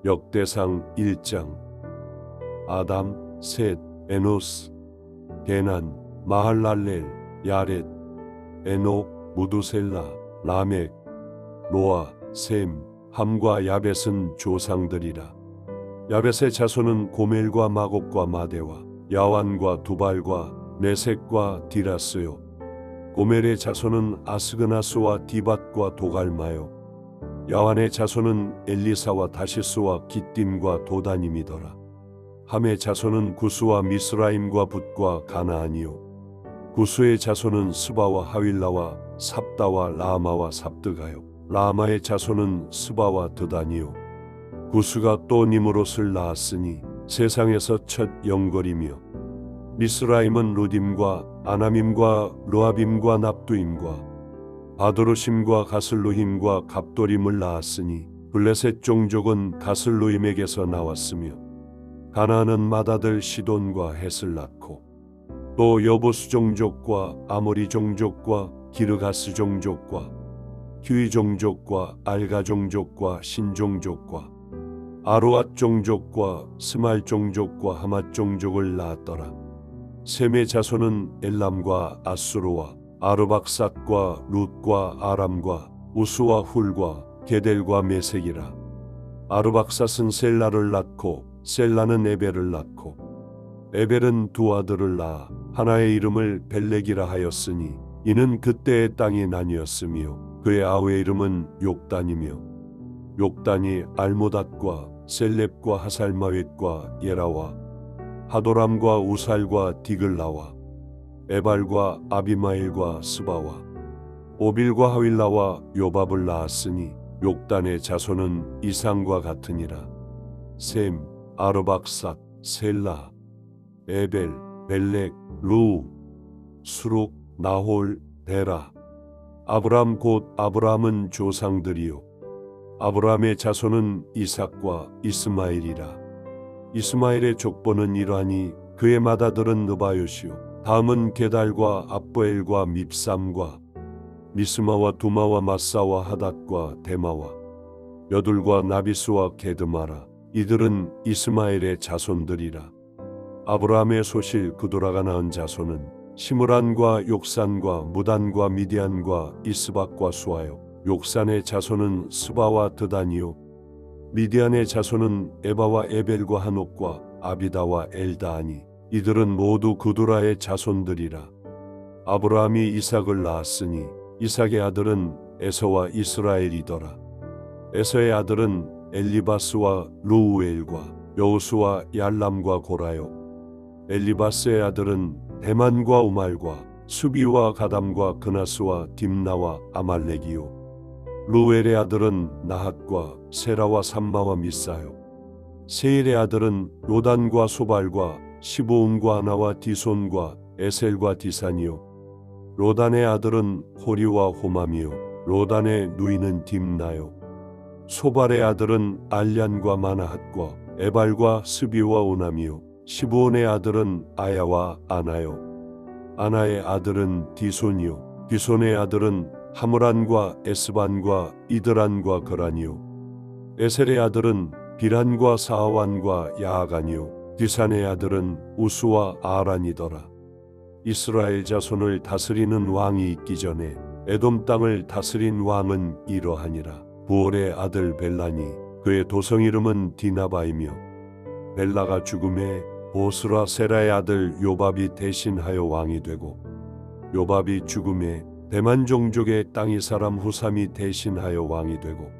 역대상 1장. 아담, 셋, 에노스, 게난, 마할랄렐, 야렛, 에녹, 무두셀라, 라멕, 노아, 셈, 함과 야벳은 조상들이라. 야벳의 자손은 고멜과 마곡과 마대와 야완과 두발과 네색과 디라스요. 고멜의 자손은 아스그나스와 디밧과 도갈마요. 야완의 자손은 엘리사와 다시스와 기띔과 도다님이더라. 함의 자손은 구스와 미스라임과 붓과 가나안이요. 구스의 자손은 스바와 하윌라와 삽다와 라마와 삽드가요. 라마의 자손은 스바와 드다니요. 구스가 또 니므롯을 낳았으니 세상에서 첫 영걸이며, 미스라임은 루딤과 아나밈과 르아빔과 납두임과 바도르심과 가슬루힘과 갑도림을 낳았으니 블레셋 종족은 가슬루임에게서 나왔으며, 가나안은 맏아들 시돈과 헷을 낳고, 또 여부스 종족과 아모리 종족과 기르가스 종족과 휴이 종족과 알가 종족과 신 종족과 아루앗 종족과 스말 종족과 하맛 종족을 낳았더라. 셈의 자손은 엘람과 아수르와 아르박삿과 룻과 아람과 우스와 훌과 게델과 메색이라. 아르박삿은 셀라를 낳고 셀라는 에벨을 낳고 에벨은 두 아들을 낳아 하나의 이름을 벨렉이라 하였으니 이는 그때의 땅이 나뉘었으며 그의 아우의 이름은 욕단이며, 욕단이 알모닷과 셀렙과 하살마웻과 예라와 하도람과 우살과 디글라와 에발과 아비마일과 스바와 오빌과 하윌라와 요밥을 낳았으니 욕단의 자손은 이상과 같으니라. 셈, 아르박삿, 셀라, 에벨, 벨렉, 루, 수룩, 나홀, 데라. 아브람 곧 아브람은 조상들이요. 아브람의 자손은 이삭과 이스마엘이라. 이스마엘의 족보는 이러하니 그의 맏아들은 느바요시요. 다음은 게달과 압보엘과 밉삼과 미스마와 두마와 마사와 하닷과 데마와 여둘과 나비스와 게드마라. 이들은 이스마엘의 자손들이라. 아브라함의 소실 그도라가 낳은 자손은 시므란과 욕산과 무단과 미디안과 이스박과 수아요. 욕산의 자손은 스바와 드다니요. 미디안의 자손은 에바와 에벨과 한옥과 아비다와 엘다하니 이들은 모두 그두라의 자손들이라. 아브라함이 이삭을 낳았으니 이삭의 아들은 에서와 이스라엘이더라. 에서의 아들은 엘리바스와 루우엘과 여우스와 얄람과 고라요. 엘리바스의 아들은 대만과 우말과 수비와 가담과 그나스와 딥나와 아말렉이요. 루엘의 아들은 나핫과 세라와 삼마와 미사요. 세일의 아들은 요단과 소발과 시브온과 아나와 디손과 에셀과 디산이요. 로단의 아들은 호리와 호맘이요. 로단의 누이는 딥나요. 소발의 아들은 알얀과 마나핫과 에발과 스비와 오남이요. 시브온의 아들은 아야와 아나요. 아나의 아들은 디손이요. 디손의 아들은 하므란과 에스반과 이드란과 거란이요. 에셀의 아들은 비란과 사아완과 야아간이요. 디산의 아들은 우스와 아란이더라. 이스라엘 자손을 다스리는 왕이 있기 전에 에돔 땅을 다스린 왕은 이러하니라. 부올의 아들 벨라니 그의 도성 이름은 디나바이며, 벨라가 죽음에 보스라 세라의 아들 요밥이 대신하여 왕이 되고, 요밥이 죽음에 대만 종족의 땅이 사람 후삼이 대신하여 왕이 되고,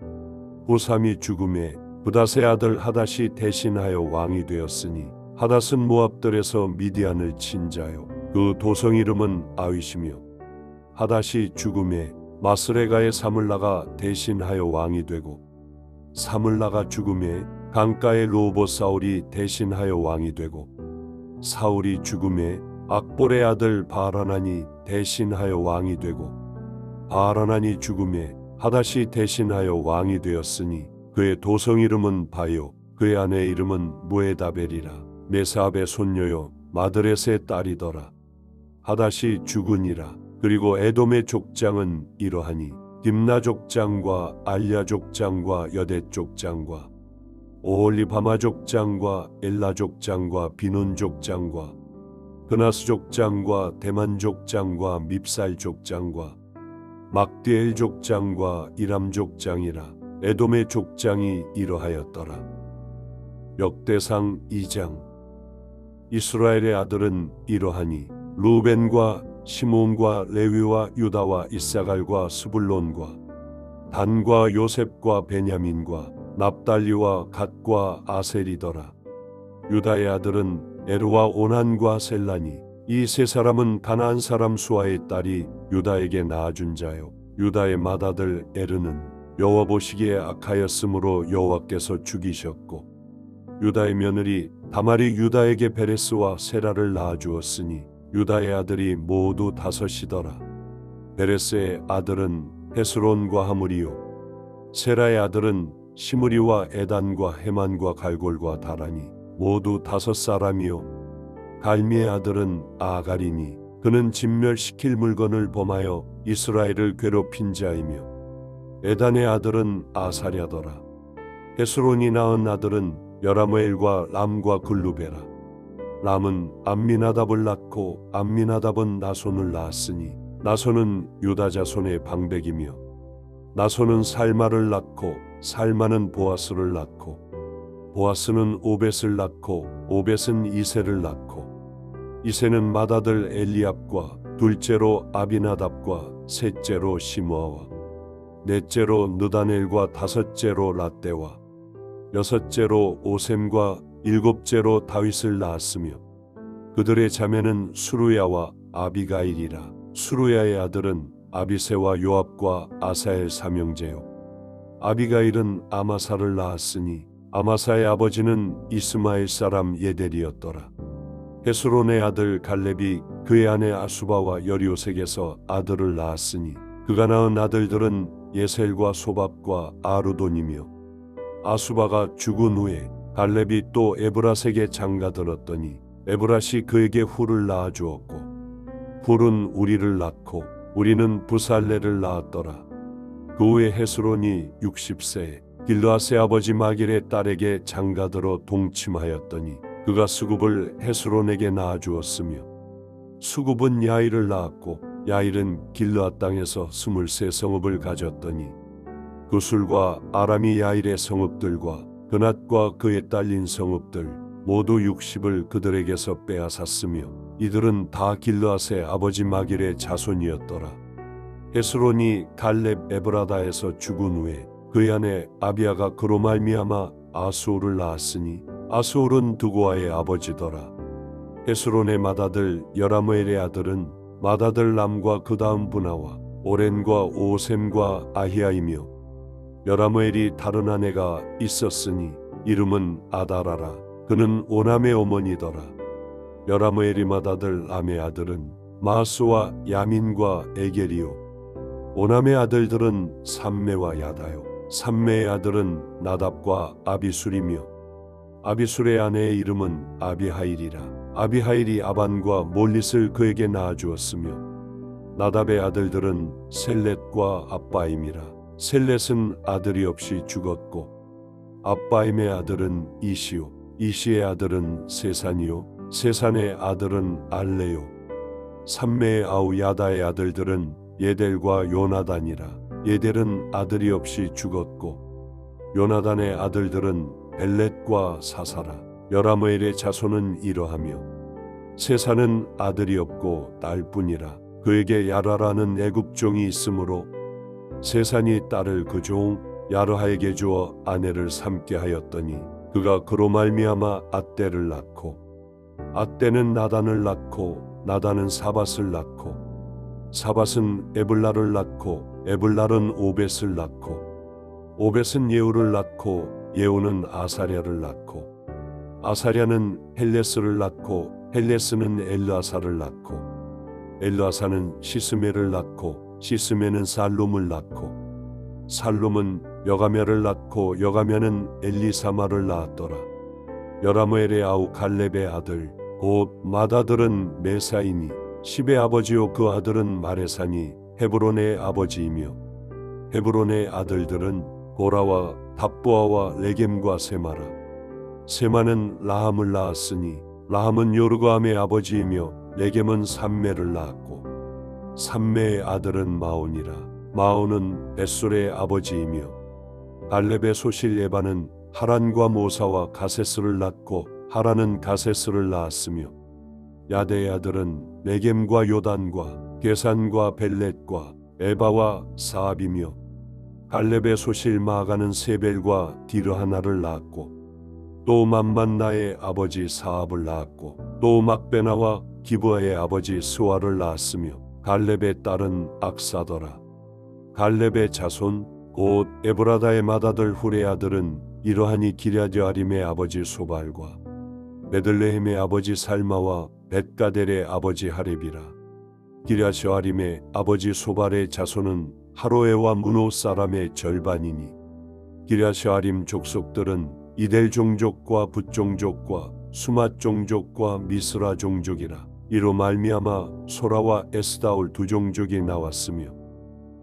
후삼이 죽음에 부닷의 아들 하닷이 대신하여 왕이 되었으니 하닷은 모압들에서 미디안을 친 자요. 그 도성 이름은 아윗이며, 하닷이 죽음에 마스레가의 사물라가 대신하여 왕이 되고, 사물라가 죽음에 강가의 로봇 사울이 대신하여 왕이 되고, 사울이 죽음에 악볼의 아들 바라난이 대신하여 왕이 되고, 바라난이 죽음에 하닷이 대신하여 왕이 되었으니 그의 도성 이름은 바요. 그의 아내 이름은 무에다벨이라. 메사압의 손녀요 마드렛의 딸이더라. 하닷이 죽으니라. 그리고 에돔의 족장은 이러하니 딥나 족장과 알야 족장과 여대 족장과 오홀리바마 족장과 엘라 족장과 비논 족장과 그나스 족장과 대만 족장과 밉살 족장과 막디엘 족장과 이람 족장이라. 에돔의 족장이 이러하였더라. 역대상 2장. 이스라엘의 아들은 이러하니 루벤과 시몬과 레위와 유다와 이사갈과 스불론과 단과 요셉과 베냐민과 납달리와 갓과 아셀이더라. 유다의 아들은 에르와 오난과 셀라니. 이 세 사람은 가나안 사람 수아의 딸이 유다에게 낳아준 자요. 유다의 맏아들 에르는 여호와 보시기에 악하였으므로 여호와께서 죽이셨고, 유다의 며느리 다말이 유다에게 베레스와 세라를 낳아주었으니 유다의 아들이 모두 5이더라. 베레스의 아들은 헤스론과 하물이요, 세라의 아들은 시므리와 에단과 헤만과 갈골과 다라니 모두 5사람이요. 갈미의 아들은 아가리니 그는 진멸시킬 물건을 범하여 이스라엘을 괴롭힌 자이며, 에단의 아들은 아사랴더라. 헤스론이 낳은 아들은 여라무엘과 람과 글루베라. 람은 암미나답을 낳고 암미나답은 나손을 낳았으니 나손은 유다 자손의 방백이며, 나손은 살마를 낳고 살마는 보아스를 낳고, 보아스는 오벳을 낳고 오벳은 이세를 낳고, 이세는 맏아들 엘리압과 둘째로 아비나답과 셋째로 시므아와 넷째로 느다넬과 5째로 라떼와 6째로 오셈과 7째로 다윗을 낳았으며, 그들의 자매는 수루야와 아비가일이라. 수루야의 아들은 아비세와 요압과 아사엘 삼형제요. 아비가일은 아마사를 낳았으니 아마사의 아버지는 이스마엘 사람 예델이었더라. 헤스론의 아들 갈렙이 그의 아내 아수바와 여리오색에서 아들을 낳았으니 그가 낳은 아들들은 예셀과 소밥과 아르돈이며, 아수바가 죽은 후에 갈렙이 또 에브라색에 장가들었더니 에브라시 그에게 훌을 낳아주었고, 훌은 우리를 낳고 우리는 부살레를 낳았더라. 그 후에 헤스론이 60세에 길르앗의 아버지 마길의 딸에게 장가들어 동침하였더니 그가 수굽을 헤스론에게 낳아주었으며, 수굽은 야일을 낳았고 야일은 길르앗 땅에서 23성읍을 가졌더니 구술과 아람이 야일의 성읍들과 그낫과 그의 딸린 성읍들 모두 60을 그들에게서 빼앗았으며, 이들은 다 길르앗의 아버지 마길의 자손이었더라. 헤스론이 갈렙 에브라다에서 죽은 후에 그의 아내 아비아가 그로 말미암아 아수올을 낳았으니 아수올은 두고아의 아버지더라. 헤스론의 맏아들 여라무엘의 아들은 맏아들 람과 그 다음 분하와 오렌과 오셈과 아히야이며, 여라무엘이 다른 아내가 있었으니 이름은 아다라라. 그는 오남의 어머니더라. 여라무엘이 맏아들 람의 아들은 마스와 야민과 에겔이요. 오남의 아들들은 삼메와 야다요. 삼메의 아들은 나답과 아비술이며, 아비술의 아내의 이름은 아비하일이라. 아비하일이 아반과 몰릿을 그에게 낳아주었으며, 나답의 아들들은 셀렛과 아빠임이라. 셀렛은 아들이 없이 죽었고, 아빠임의 아들은 이시요, 이시의 아들은 세산이요, 세산의 아들은 알레요. 삼메의 아우 야다의 아들들은 예델과 요나단이라. 예델은 아들이 없이 죽었고, 요나단의 아들들은 벨렛과 사사라. 여라무엘의 자손은 이러하며, 세산은 아들이 없고 딸뿐이라. 그에게 야라라는 애굽종이 있으므로 세산이 딸을 그 종 야르하에게 주어 아내를 삼게 하였더니 그가 그로 말미암아 앗대를 낳고, 앗대는 나단을 낳고 나단은 사밧을 낳고, 사밧은 에블라를 낳고 에블랄은 오벳을 낳고, 오벳은 예후를 낳고 예후는 아사랴를 낳고, 아사랴는 헬레스를 낳고 헬레스는 엘르아사를 낳고, 엘르아사는 시스메를 낳고 시스메는 살룸을 낳고, 살룸은 여가멸을 낳고 여가멸은 엘리사마를 낳았더라. 여라무엘의 아우 갈렙의 아들 곧 맏아들은 메사이니 십의 아버지요, 그 아들은 마레사니 헤브론의 아버지이며, 헤브론의 아들들은 고라와 답보아와 레겜과 세마라. 세마는 라함을 낳았으니 라함은 요르고암의 아버지이며 레겜은 삼매를 낳았고 삼매의 아들은 마온이라. 마온은 벳솔의 아버지이며 갈렙의 소실 에바는 하란과 모사와 가세스를 낳고 하란은 가세스를 낳았으며 야대의 아들은 레겜과 요단과 게산과 벨렛과 에바와 사압이며 갈렙의 소실 마아가는 세벨과 디르하나를 낳았고 또 맘만나의 아버지 사압을 낳았고 또 막베나와 기브아의 아버지 스와를 낳았으며 갈렙의 딸은 악사더라. 갈렙의 자손 곧 에브라다의 맏아들 훌의 아들은 이러하니 기랴드아림의 아버지 소발과 베들레헴의 아버지 살마와 벳가델의 아버지 하렙이라. 기랴드아림의 아버지 소발의 자손은 하로에와 무노 사람의 절반이니 기랴드아림 족속들은 이델 종족과 붓 종족과 수맛 종족과 미스라 종족이라. 이로 말미암아 소라와 에스다올 두 종족이 나왔으며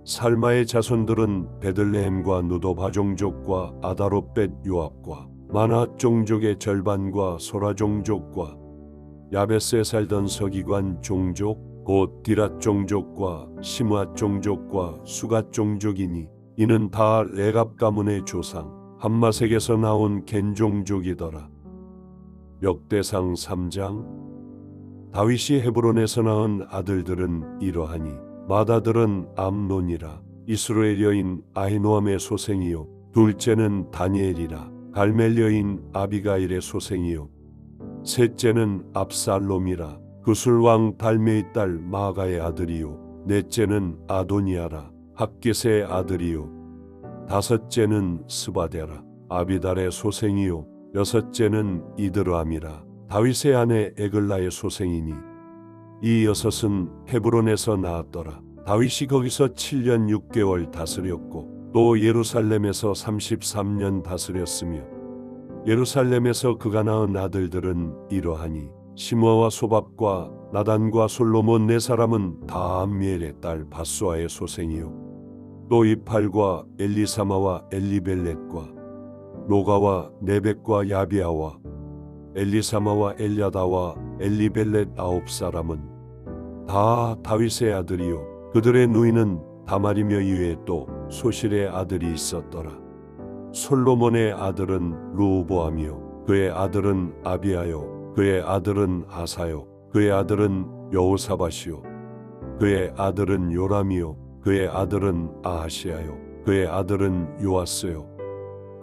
살마의 자손들은 베들레헴과 누도바 종족과 아다롯벳 요압과 마나 종족의 절반과 소라 종족과 야베스에 살던 서기관 종족 곧 디랏 종족과 시므앗 종족과 수갓 종족이니 이는 다 레갑 가문의 조상 함마색에서 나온 겐 종족이더라. 역대상 3장. 다윗이 헤브론에서 낳은 아들들은 이러하니 맏아들은 암논이라. 이스라엘 여인 아히노암의 소생이요 둘째는 다니엘이라. 갈멜 여인 아비가일의 소생이요 셋째는 압살롬이라. 구술왕 달메의 딸 마아가의 아들이요 넷째는 아도니아라. 학기스의 아들이요 다섯째는 스바데라. 아비달의 소생이요 여섯째는 이드르암이라. 다윗의 아내 에글라의 소생이니 이 여섯은 헤브론에서 나았더라. 다윗이 거기서 7년 6개월 다스렸고 또 예루살렘에서 33년 다스렸으며 예루살렘에서 그가 낳은 아들들은 이러하니 시므아와 소밥과 나단과 솔로몬 네 사람은 다 암미엘의 딸 바수아의 소생이요 또 이팔과 엘리사마와 엘리벨렛과 노가와 네벡과 야비아와 엘리사마와 엘야다와 엘리벨렛 9사람은 다 다윗의 아들이요 그들의 누이는 다말이며 이외에 또 소실의 아들이 있었더라. 솔로몬의 아들은 르호보암이요 그의 아들은 아비아요 그의 아들은 아사요 그의 아들은 여호사밧이요 그의 아들은 요람이요 그의 아들은 아하시아요 그의 아들은 요아스요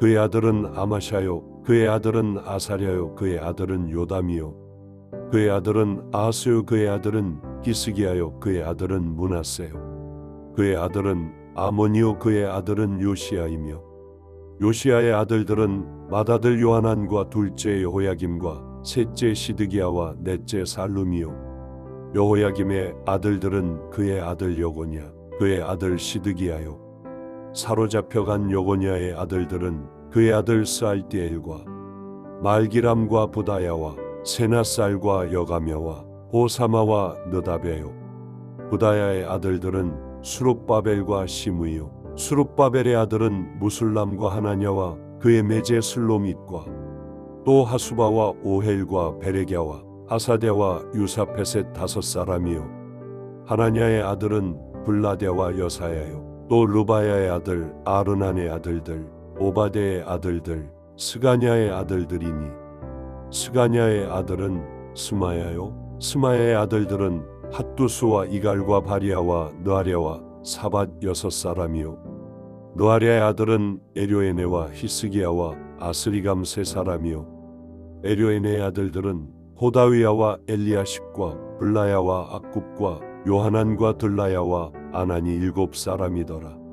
그의 아들은 아마샤요 그의 아들은 아사랴요 그의 아들은 요담이요 그의 아들은 아하스요 그의 아들은 기스기야요 그의 아들은 므낫세요 그의 아들은 아모니요 그의 아들은 요시야이며 요시야의 아들들은 맏아들 요하난과 둘째 여호야김과 셋째 시드기야와 넷째 살룸이요 여호야김의 아들들은 그의 아들 여고냐 그의 아들 시드기야요 사로잡혀간 여고냐의 아들들은 그의 아들 스알디엘과 말기람과 부다야와 세나살과 여가며와 호사마와 느다베요 부다야의 아들들은 수룹바벨과 시므요 수룹바벨의 아들은 무술람과 하나냐와 그의 매제 슬로밋과 또 하수바와 오헬과 베레갸와 하사데와 유사페셋 5사람이요 하나냐의 아들은 블라데와 여사야요 또 르바야의 아들 아르난의 아들들 오바데의 아들들 스가냐의 아들들이니 스가냐의 아들은 스마야요 스마야의 아들들은 핫두스와 이갈과 바리아와 느아랴와 사밧 6사람이요 느아랴의 아들은 에료에네와 히스기야와 아스리감 3사람이요 에료에네의 아들들은 호다위야와 엘리야십과 블라야와 악굽과 요하난과 들라야와 아나니 7사람이더라.